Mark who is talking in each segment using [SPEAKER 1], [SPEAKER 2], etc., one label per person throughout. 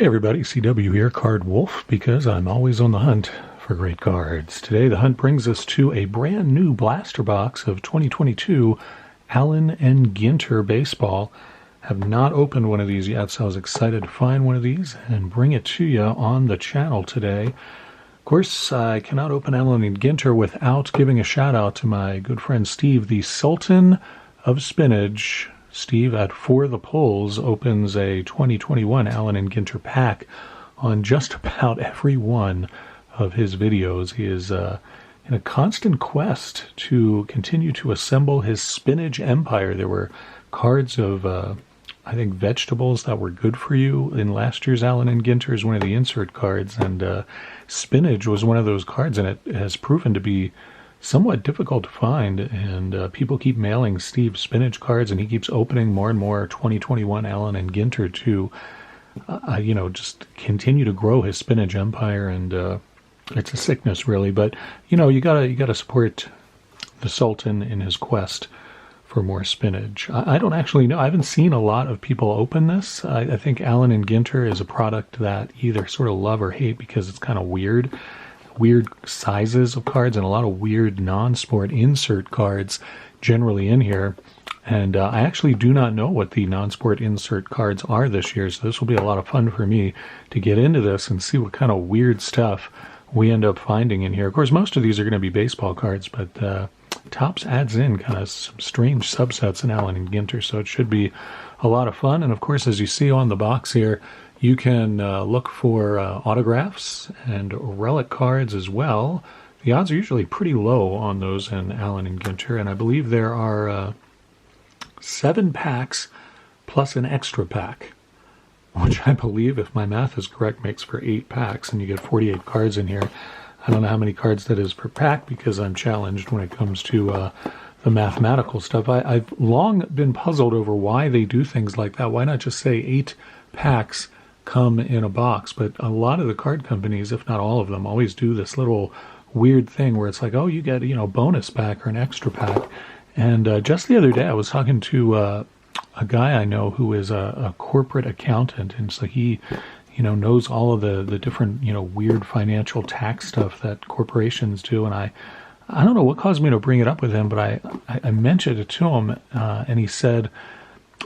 [SPEAKER 1] Hey everybody, CW here, Card Wolf, because I'm always on the hunt for great cards. Today the hunt brings us to a brand new blaster box of 2022 Allen Ginter baseball. Have not opened one of these yet, so I was excited to find one of these and bring it to you on the channel today. Of course, I cannot open Allen Ginter without giving a shout out to my good friend Steve, the Sultan of Spinach. Steve at For the Pulls opens a 2021 Allen Ginter pack on just about every one of his videos. He is in a constant quest to continue to assemble his spinach empire. There were cards of, I think, vegetables that were good for you in last year's Allen Ginter as one of the insert cards, and spinach was one of those cards, and it has proven to be somewhat difficult to find, and people keep mailing Steve spinach cards, and he keeps opening more and more 2021 Allen Ginter to, just continue to grow his spinach empire, and it's a sickness, really. But you gotta support the Sultan in his quest for more spinach. I don't actually know. I haven't seen a lot of people open this. I think Allen Ginter is a product that either sort of love or hate because it's kind of weird sizes of cards and a lot of weird non-sport insert cards generally in here. And I actually do not know what the non-sport insert cards are this year, so this will be a lot of fun for me to get into this and see what kind of weird stuff we end up finding in here. Of course, most of these are going to be baseball cards, but Topps adds in kind of some strange subsets in Allen Ginter, so it should be a lot of fun. And of course, as you see on the box here, you can look for autographs and relic cards as well. The odds are usually pretty low on those in Allen Ginter, and I believe there are 7 packs plus an extra pack, which I believe, if my math is correct, makes for 8 packs, and you get 48 cards in here. I don't know how many cards that is per pack because I'm challenged when it comes to the mathematical stuff. I've long been puzzled over why they do things like that. Why not just say 8 packs come in a box? But a lot of the card companies, if not all of them, always do this little weird thing where it's like, oh, you get a bonus pack or an extra pack. And just the other day I was talking to a guy I know who is a corporate accountant, and so he knows all of the different weird financial tax stuff that corporations do. And I don't know what caused me to bring it up with him, but I mentioned it to him, and he said,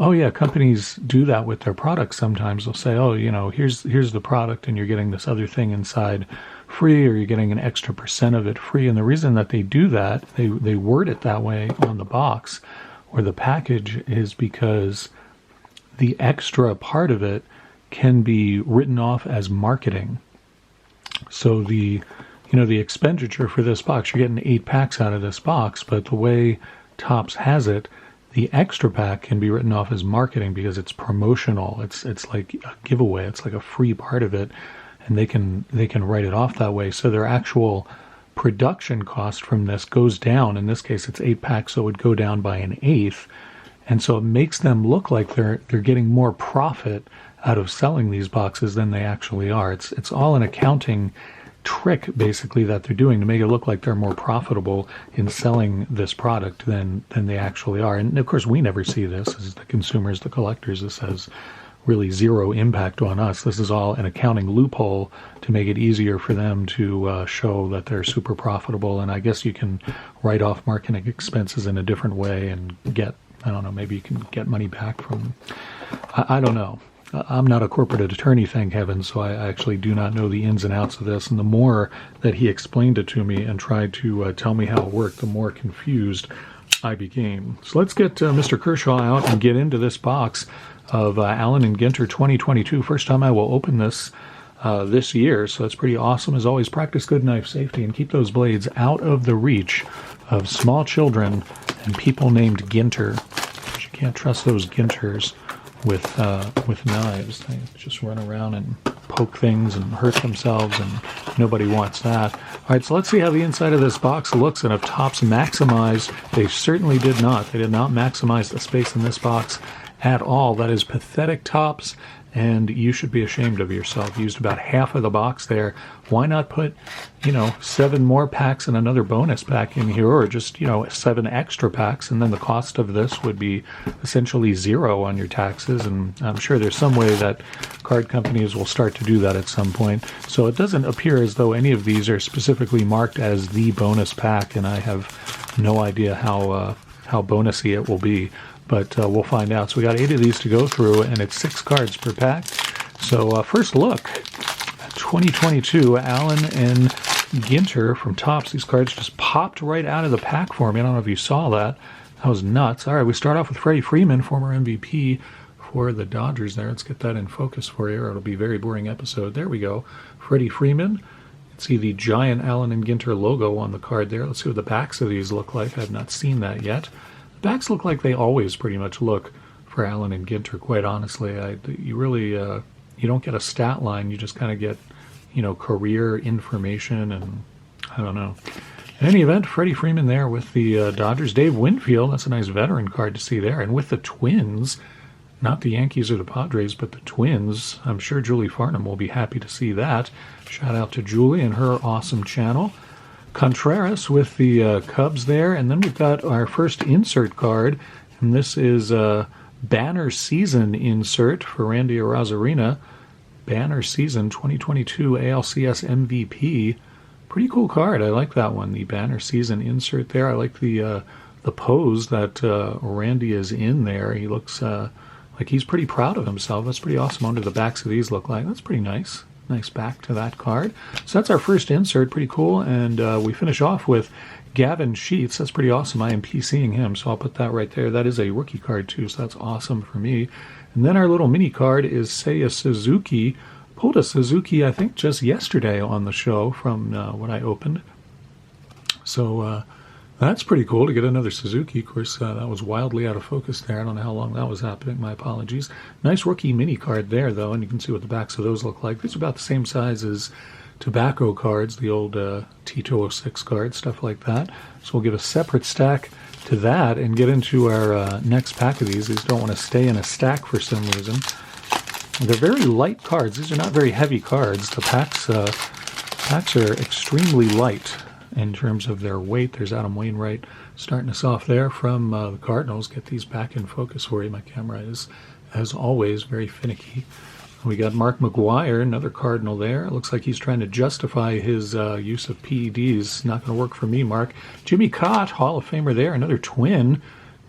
[SPEAKER 1] oh yeah, companies do that with their products sometimes. They'll say, oh, here's the product and you're getting this other thing inside free, or you're getting an extra % of it free. And the reason that they do that, they word it that way on the box or the package, is because the extra part of it can be written off as marketing. So the expenditure for this box, you're getting 8 packs out of this box, but the way Topps has it, the extra pack can be written off as marketing because it's promotional. It's like a giveaway. It's like a free part of it, and they can write it off that way. So their actual production cost from this goes down. In this case, it's 8 packs, so it would go down by an eighth, and so it makes them look like they're getting more profit out of selling these boxes than they actually are. It's all an accounting trick, basically, that they're doing to make it look like they're more profitable in selling this product than they actually are. And of course, we never see this as the consumers, the collectors. This has really zero impact on us. This is all an accounting loophole to make it easier for them to show that they're super profitable. And I guess you can write off marketing expenses in a different way and get, I don't know, maybe you can get money back from, I don't know. I'm not a corporate attorney, thank heaven, so I actually do not know the ins and outs of this. And the more that he explained it to me and tried to tell me how it worked, the more confused I became. So let's get Mr. Kershaw out and get into this box of Allen Ginter 2022. First time I will open this this year, so it's pretty awesome. As always, practice good knife safety and keep those blades out of the reach of small children and people named Ginter. You can't trust those Ginters with knives. They just run around and poke things and hurt themselves, and nobody wants that. All right, so let's see how the inside of this box looks, and if Topps maximized. They certainly did not. They did not maximize the space in this box at all. That is pathetic, Topps, and you should be ashamed of yourself. You used about half of the box there. Why not put, 7 more packs and another bonus pack in here, or just, 7 extra packs, and then the cost of this would be essentially zero on your taxes. And I'm sure there's some way that card companies will start to do that at some point. So it doesn't appear as though any of these are specifically marked as the bonus pack, and I have no idea how bonusy it will be. But we'll find out. So we got 8 of these to go through, and it's 6 cards per pack. So first look, 2022 Allen and Ginter from Topps. These cards just popped right out of the pack for me. I don't know if you saw that. That was nuts. All right, we start off with Freddie Freeman, former MVP for the Dodgers there. Let's get that in focus for you, or it'll be a very boring episode. There we go. Freddie Freeman. You can see the giant Allen and Ginter logo on the card there. Let's see what the backs of these look like. I have not seen that yet. Backs look like they always pretty much look for Allen and Ginter, quite honestly. You really, you don't get a stat line. You just kind of get, career information, and I don't know. In any event, Freddie Freeman there with the Dodgers. Dave Winfield, that's a nice veteran card to see there. And with the Twins, not the Yankees or the Padres, but the Twins, I'm sure Julie Farnham will be happy to see that. Shout out to Julie and her awesome channel. Contreras with the Cubs there, and then we've got our first insert card, and this is a banner season insert for Randy Arozarena. Banner season 2022 ALCS MVP. Pretty cool card. I like that one. The banner season insert there. I like the pose that Randy is in there. He looks like he's pretty proud of himself. That's pretty awesome. Under the backs of these look like. That's pretty nice. Nice back to that card. So that's our first insert. Pretty cool. And we finish off with Gavin Sheets. That's pretty awesome. I am PCing him, so I'll put that right there. That is a rookie card, too, so that's awesome for me. And then our little mini card is Seiya Suzuki. Pulled a Suzuki, I think, just yesterday on the show from when I opened. So that's pretty cool to get another Suzuki. Of course, that was wildly out of focus there. I don't know how long that was happening. My apologies. Nice rookie mini card there, though, and you can see what the backs of those look like. These are about the same size as tobacco cards, the old T206 cards, stuff like that. So we'll give a separate stack to that and get into our next pack of these. These don't want to stay in a stack for some reason. They're very light cards. These are not very heavy cards. The packs are extremely light in terms of their weight. There's Adam Wainwright starting us off there from the Cardinals. Get these back in focus for you. My camera is, as always, very finicky. We got Mark McGwire, another Cardinal there. It looks like he's trying to justify his use of PEDs. Not going to work for me, Mark. Jimmy Cott, Hall of Famer there. Another Twin.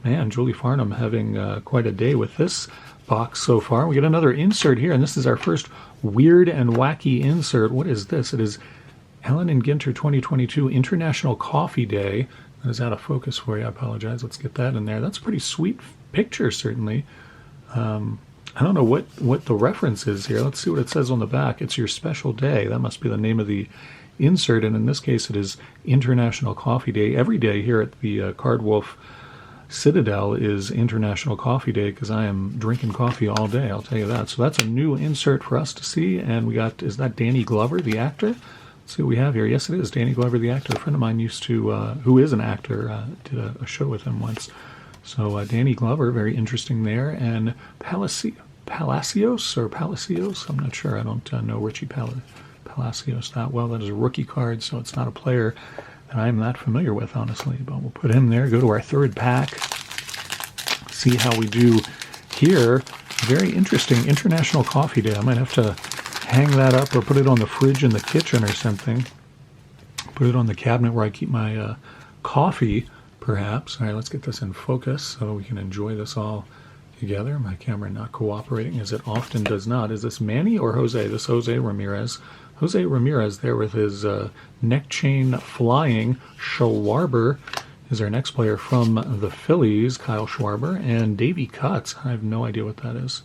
[SPEAKER 1] Man, Julie Farnham having quite a day with this box so far. We get another insert here, and this is our first weird and wacky insert. What is this? It is Allen and Ginter 2022 International Coffee Day. That is out of focus for you. I apologize. Let's get that in there. That's a pretty sweet picture, certainly. I don't know what the reference is here. Let's see what it says on the back. It's your special day. That must be the name of the insert, and in this case it is International Coffee Day. Every day here at the Card Wolf Citadel is International Coffee Day because I am drinking coffee all day, I'll tell you that. So that's a new insert for us to see, and we got, is that Danny Glover, the actor? Let's see what we have here. Yes, it is Danny Glover, the actor. A friend of mine used to, who is an actor, did a show with him once. So Danny Glover, very interesting there, and Palacios, I'm not sure. I don't know Richie Palacios that well. That is a rookie card, so it's not a player that I'm not familiar with, honestly. But we'll put him there. Go to our third pack. See how we do here. Very interesting International Coffee Day. I might have to hang that up or put it on the fridge in the kitchen or something. Put it on the cabinet where I keep my coffee, perhaps. All right, let's get this in focus so we can enjoy this all together. My camera not cooperating, as it often does not. Is this Manny or Jose? This Jose Ramirez. Jose Ramirez there with his neck chain flying. Schwarber is our next player from the Phillies, Kyle Schwarber. And Davey Cutts. I have no idea what that is.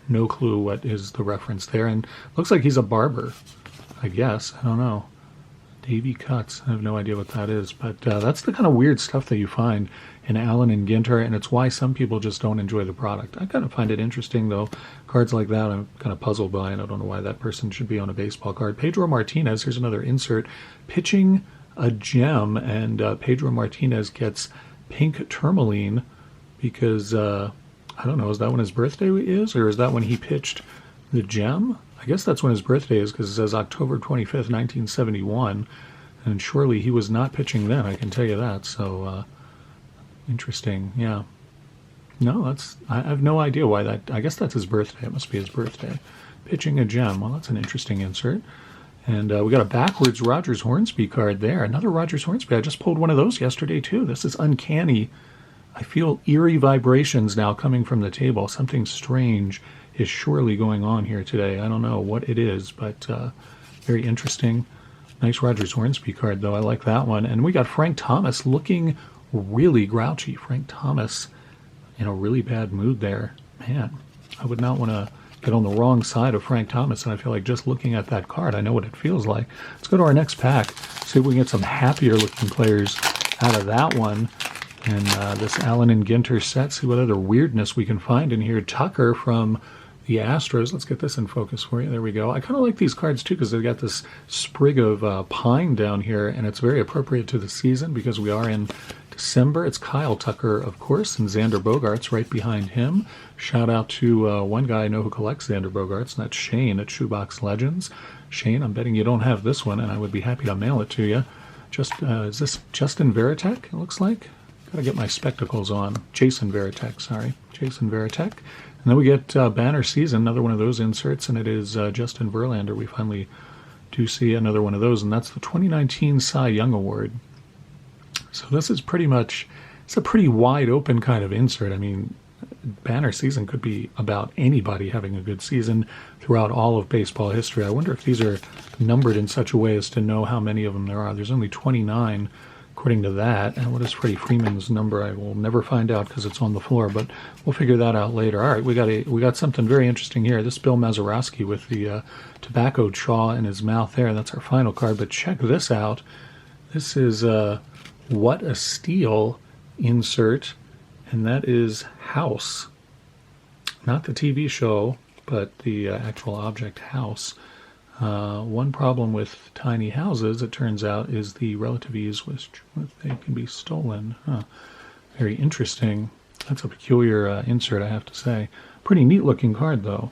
[SPEAKER 1] No clue what is the reference there. And looks like he's a barber, I guess. I don't know. Davey Cutts. I have no idea what that is. But that's the kind of weird stuff that you find in Allen and Ginter, and it's why some people just don't enjoy the product. I kind of find it interesting, though. Cards like that I'm kind of puzzled by, and I don't know why that person should be on a baseball card. Pedro Martinez, here's another insert. Pitching a gem, and Pedro Martinez gets pink tourmaline because, I don't know, is that when his birthday is, or is that when he pitched The gem? I guess that's when his birthday is because it says October 25th, 1971. And surely he was not pitching then, I can tell you that. So, interesting, yeah. No, I have no idea why that. I guess that's his birthday. It must be his birthday. Pitching a gem. Well, that's an interesting insert. And we got a backwards Rogers Hornsby card there. Another Rogers Hornsby. I just pulled one of those yesterday, too. This is uncanny. I feel eerie vibrations now coming from the table. Something strange is surely going on here today. I don't know what it is, but very interesting. Nice Rogers Hornsby card, though. I like that one. And we got Frank Thomas looking really grouchy. Frank Thomas in a really bad mood there. Man, I would not want to get on the wrong side of Frank Thomas, and I feel like just looking at that card, I know what it feels like. Let's go to our next pack, see if we can get some happier looking players out of that one. And this Allen and Ginter set, see what other weirdness we can find in here. Tucker from the Astros. Let's get this in focus for you. There we go. I kind of like these cards, too, because they've got this sprig of pine down here, and it's very appropriate to the season because we are in December. It's Kyle Tucker, of course, and Xander Bogaerts right behind him. Shout out to one guy I know who collects Xander Bogaerts, and that's Shane at Shoebox Legends. Shane, I'm betting you don't have this one, and I would be happy to mail it to you. Is this Justin Veritek, it looks like? Gotta get my spectacles on. Jason Veritek, sorry. Jason Veritek. And then we get Banner Season, another one of those inserts, and it is Justin Verlander. We finally do see another one of those, and that's the 2019 Cy Young Award. So this is pretty much, it's a pretty wide open kind of insert. I mean, Banner Season could be about anybody having a good season throughout all of baseball history. I wonder if these are numbered in such a way as to know how many of them there are. There's only 29 according to that. And what is Freddie Freeman's number? I will never find out because it's on the floor, but we'll figure that out later. All right, we got something very interesting here. This is Bill Mazeroski with the tobacco chaw in his mouth there. That's our final card, but check this out. This is What a Steal insert, and that is House. Not the TV show, but the actual object House. One problem with tiny houses, it turns out, is the relative ease with they can be stolen. Very interesting. That's a peculiar insert, I have to say. Pretty neat looking card, though.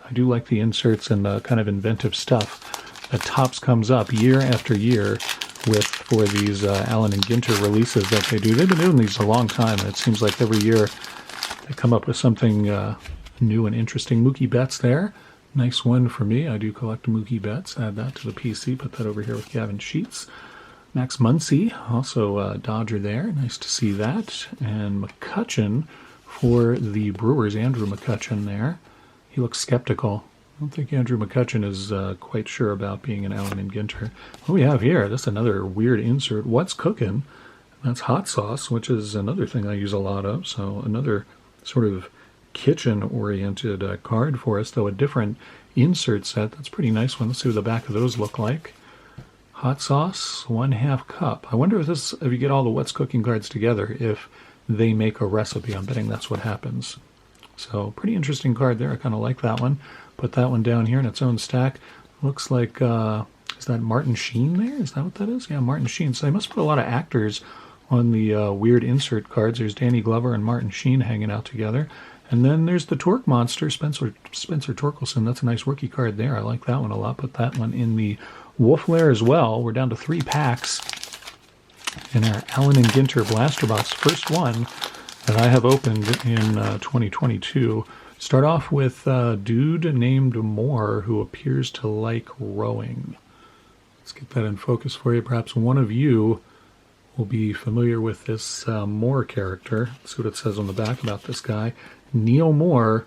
[SPEAKER 1] I do like the inserts and the kind of inventive stuff that Topps comes up year after year with for these Allen and Ginter releases that they do. They've been doing these a long time, and it seems like every year they come up with something new and interesting. Mookie Betts there. Nice one for me. I do collect Mookie Betts. Add that to the PC. Put that over here with Gavin Sheets. Max Muncy, also Dodger there. Nice to see that. And McCutchen for the Brewers. Andrew McCutchen there. He looks skeptical. I don't think Andrew McCutchen is quite sure about being an Allen and Ginter. What we have here, that's another weird insert. What's cooking? That's hot sauce, which is another thing I use a lot of. So another sort of kitchen-oriented card for us, though a different insert set. That's a pretty nice one. Let's see what the back of those look like. Hot sauce, 1/2 cup. I wonder if you get all the What's Cooking cards together, if they make a recipe. I'm betting that's what happens. So pretty interesting card there. I kind of like that one. Put that one down here in its own stack. Looks like, is that Martin Sheen there? Is that what that is? Yeah, Martin Sheen. So they must put a lot of actors on the weird insert cards. There's Danny Glover and Martin Sheen hanging out together. And then there's the Torque Monster, Spencer Torkelson. That's a nice rookie card there. I like that one a lot. Put that one in the Wolf Lair as well. We're down to 3 packs in our Allen and Ginter Blaster Box. First one that I have opened in 2022. Start off with a dude named Moore who appears to like rowing. Let's get that in focus for you. Perhaps one of you will be familiar with this Moore character. Let's see what it says on the back about this guy. Neil Moore,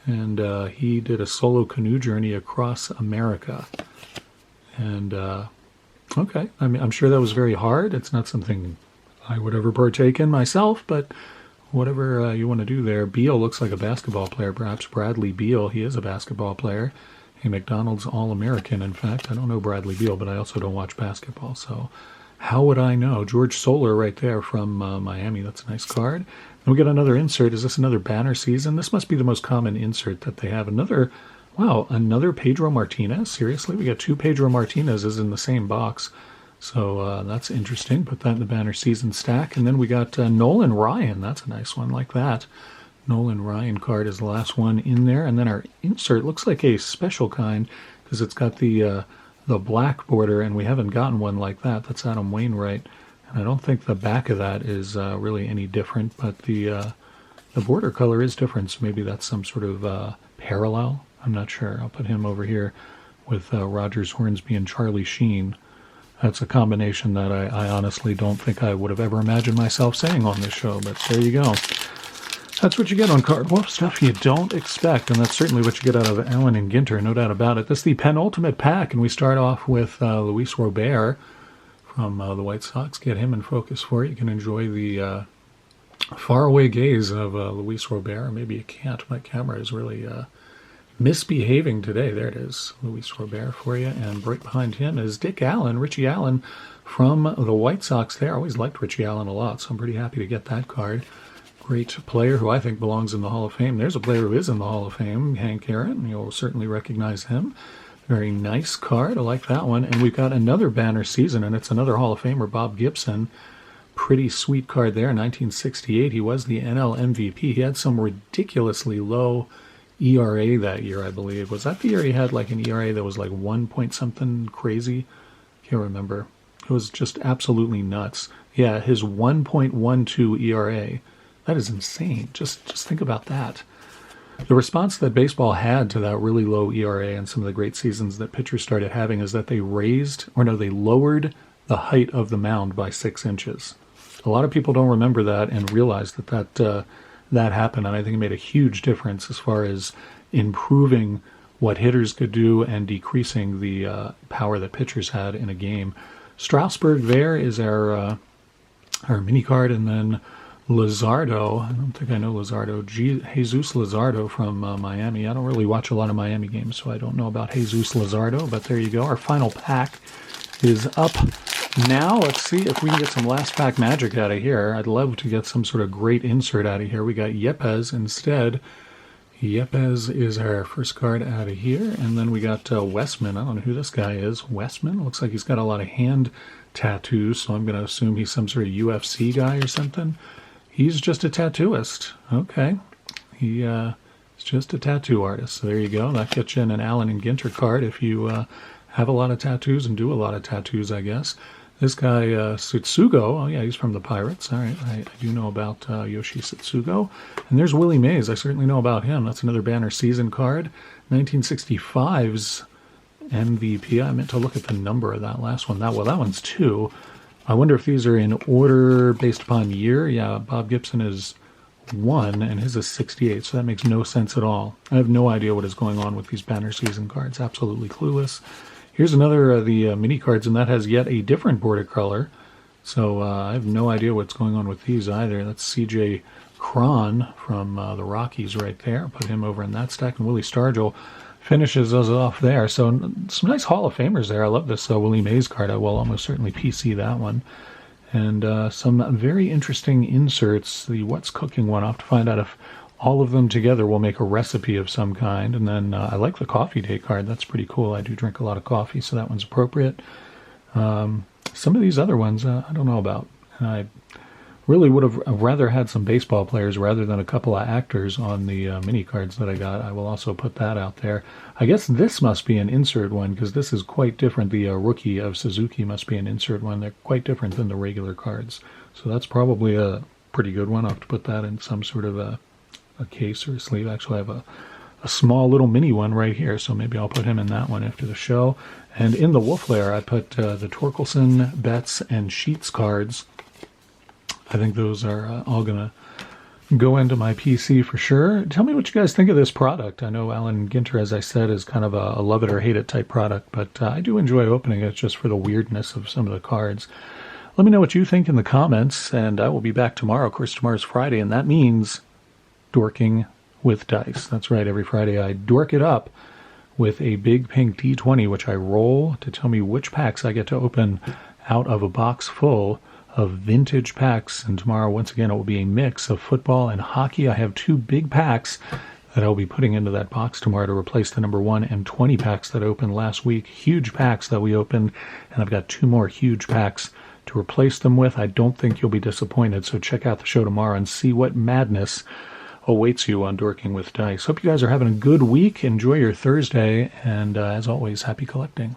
[SPEAKER 1] and he did a solo canoe journey across America. And, okay, I mean, I'm sure that was very hard. It's not something I would ever partake in myself, but whatever you want to do there. Beal looks like a basketball player, perhaps Bradley Beal. He is a basketball player. A McDonald's All-American, in fact. I don't know Bradley Beal, but I also don't watch basketball, so how would I know? George Soler right there from Miami. That's a nice card. And we got another insert. Is this another Banner Season? This must be the most common insert that they have. Another Pedro Martinez. Seriously? We got 2 Pedro Martinez's in the same box. So that's interesting. Put that in the Banner Season stack. And then we got Nolan Ryan. That's a nice one like that. Nolan Ryan card is the last one in there. And then our insert looks like a special kind because it's got the black border, and we haven't gotten one like that. That's Adam Wainwright. And I don't think the back of that is really any different, but the border color is different, so maybe that's some sort of parallel. I'm not sure. I'll put him over here with Rogers Hornsby and Charlie Sheen. That's a combination that I honestly don't think I would have ever imagined myself saying on this show, but there you go. That's what you get on Card Wolf, stuff you don't expect, and that's certainly what you get out of Allen and Ginter, no doubt about it. This is the penultimate pack, and we start off with Luis Robert from the White Sox. Get him in focus for you. You can enjoy the faraway gaze of Luis Robert. Maybe you can't. My camera is really misbehaving today. There it is, Luis Robert for you. And right behind him is Dick Allen, Richie Allen from the White Sox there. I always liked Richie Allen a lot, so I'm pretty happy to get that card. Great player who I think belongs in the Hall of Fame. There's a player who is in the Hall of Fame, Hank Aaron. You'll certainly recognize him. Very nice card. I like that one. And we've got another banner season, and it's another Hall of Famer, Bob Gibson. Pretty sweet card there. 1968, he was the NL MVP. He had some ridiculously low ERA that year, I believe. Was that the year he had like an ERA that was like 1 point something crazy? Can't remember. It was just absolutely nuts. Yeah, his 1.12 ERA. That is insane. Just think about that. The response that baseball had to that really low ERA and some of the great seasons that pitchers started having is that they lowered the height of the mound by 6 inches. A lot of people don't remember that and realize that happened, and I think it made a huge difference as far as improving what hitters could do and decreasing the power that pitchers had in a game. Strasburg there is our mini card, and then Luzardo. I don't think I know Luzardo. Jesus Luzardo from Miami. I don't really watch a lot of Miami games, so I don't know about Jesus Luzardo, but there you go. Our final pack is up now. Let's see if we can get some last pack magic out of here. I'd love to get some sort of great insert out of here. We got Yepes instead. Yepes is our first card out of here, and then we got Westman. I don't know who this guy is. Westman looks like he's got a lot of hand tattoos, so I'm going to assume he's some sort of UFC guy or something. He's just a tattooist. Okay. He's just a tattoo artist. So there you go. That gets you in an Allen and Ginter card if you have a lot of tattoos and do a lot of tattoos, I guess. This guy, Tsutsugo, oh yeah, he's from the Pirates. All right, I do know about Yoshi Tsutsugo. And there's Willie Mays. I certainly know about him. That's another banner season card. 1965's MVP. I meant to look at the number of that last one. That one's 2. I wonder if these are in order based upon year. Yeah, Bob Gibson is 1, and his is 68, so that makes no sense at all. I have no idea what is going on with these banner season cards. Absolutely clueless. Here's another of the mini cards, and that has yet a different border color. So I have no idea what's going on with these either. That's C.J. Cron from the Rockies right there. Put him over in that stack, and Willie Stargell finishes us off there. So some nice Hall of Famers there. I love this Willie Mays card. I will almost certainly PC that one. And some very interesting inserts. The What's Cooking one, I'll have to find out if all of them together will make a recipe of some kind. And then I like the Coffee Day card. That's pretty cool. I do drink a lot of coffee, so that one's appropriate. Some of these other ones I don't know about. And I really would have rather had some baseball players rather than a couple of actors on the mini cards that I got. I will also put that out there. I guess this must be an insert one because this is quite different. The rookie of Suzuki must be an insert one. They're quite different than the regular cards. So that's probably a pretty good one. I'll have to put that in some sort of a case or a sleeve. Actually, I have a small little mini one right here, so maybe I'll put him in that one after the show. And in the Wolf layer, I put the Torkelson, Betts, and Sheets cards. I think those are all going to go into my PC for sure. Tell me what you guys think of this product. I know Allen Ginter, as I said, is kind of a love it or hate it type product, but I do enjoy opening it just for the weirdness of some of the cards. Let me know what you think in the comments, and I will be back tomorrow. Of course, tomorrow's Friday, and that means dorking with dice. That's right, every Friday I dork it up with a big pink D20, which I roll to tell me which packs I get to open out of a box full of vintage packs. And tomorrow, once again, it will be a mix of football and hockey. I have 2 big packs that I'll be putting into that box tomorrow to replace the number 1 and 20 packs that opened last week. Huge packs that we opened, and I've got 2 more huge packs to replace them with. I don't think you'll be disappointed, so check out the show tomorrow and see what madness awaits you on Dorking with Dice. Hope you guys are having a good week. Enjoy your Thursday, and as always, happy collecting.